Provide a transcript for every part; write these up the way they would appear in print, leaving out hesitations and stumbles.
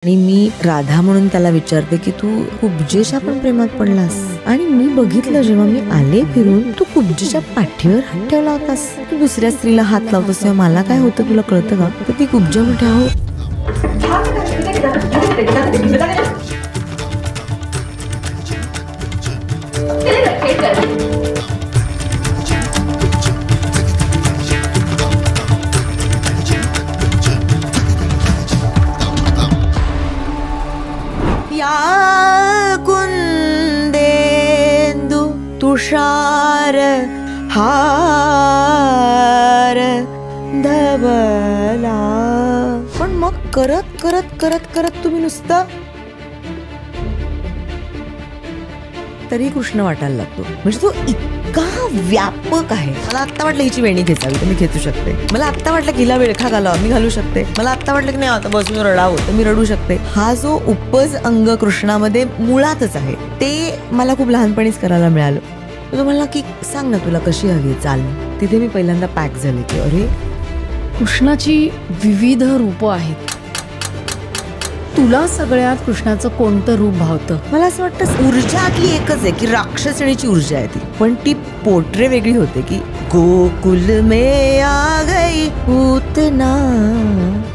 आणि मी राधा म्हणून त्याला विचारते की तू कुब्जेच्या पण प्रेमात पडलास? आणि मी बघितलं जेव्हा मी आले फिरून, तू कुब्जेच्या पाठीवर हात ठेवला होतास. तू दुसऱ्या स्त्रीला हात लावतोस तेव्हा मला काय होतं तुला कळतं का? तर ती कुब्जा म्हणते अहो या कुंदेंदु तुषार हार धबला. पण मग करत करत करत करत तुम्ही नुसतं तरी कृष्ण वाटायला लागतो. म्हणजे तो इतका व्यापक आहे. मला आत्ता वाटलं हिची वेणी खेचावी तर मी खेचू शकते. मला आत्ता वाटलं की हिला विळखा घालावा मी घालू शकते. मला आत्ता वाटलं की नाही आता बसून रडावं तर मी रडू शकते. हा जो उपज अंग कृष्णामध्ये मुळातच आहे ते मला खूप लहानपणीच करायला मिळालं. तो म्हणला की सांग ना तुला कशी हवी चाल. तिथे मी पहिल्यांदा पॅक झाले की अरे कृष्णाची विविध रूपं आहेत. तुला सगळ्यात कृष्णाचं कोणतं रूप भावतं? मला असं वाटतं ऊर्जातली एकच आहे की राक्षसणीची ऊर्जा आहे ती. पण ती पोट्रे वेगळी होते की गोकुल में आ गई पूतना.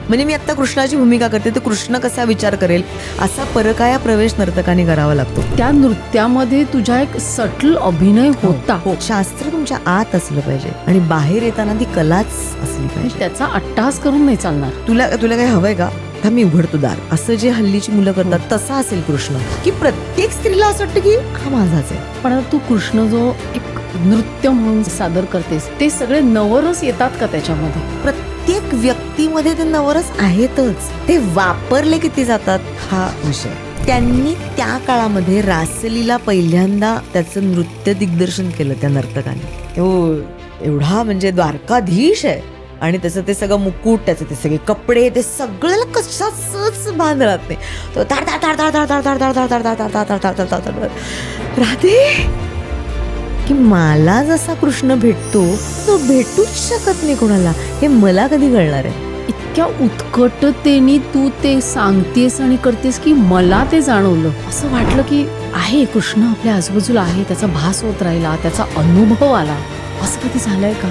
म्हणजे मी आता कृष्णाची भूमिका करते तर कृष्ण कसा विचार करेल असा परकाया प्रवेश नर्तकाने करावा लागतो. त्या नृत्यामध्ये तुझ्या एक सटल अभिनय होता. हो, शास्त्र तुमच्या आत असलं पाहिजे आणि बाहेर येताना ती कलाच असली पाहिजे. त्याचा अट्टहास करून नाही चालणार. तुला काही हवंय का? मी उघडतो दार असं जे हल्लीची मुलं करतात तसा असेल कृष्ण की प्रत्येक स्त्रीला असं वाटतं की हा माझाच आहे. पण आता तू कृष्ण जो एक नृत्य म्हणून सादर करतेस ते सगळे नवरस येतात का त्याच्यामध्ये? प्रत्येक व्यक्तीमध्ये ते नवरस आहेतच. ते वापरले किती जातात हा विषय. त्यांनी त्या काळामध्ये रासलीला पहिल्यांदा त्याचं नृत्य दिग्दर्शन केलं त्या नर्तकाने. एवढा म्हणजे द्वारकाधीश आहे आणि त्याचं ते सगळं मुकुट त्याचे ते सगळे कपडे ते सगळ्याला कशाच भान राहत नाही. तो राधे की मला जसा कृष्ण भेटतो तो भेटूच शकत नाही कोणाला. हे मला कधी कळणार आहे? इतक्या उत्कटतेने तू ते सांगतेस आणि करतेस की मला ते जाणवलं. असं वाटलं की आहे कृष्ण आपल्या आजूबाजूला आहे. त्याचा भास होत राहिला, त्याचा अनुभव आला. असं कधी झालंय का?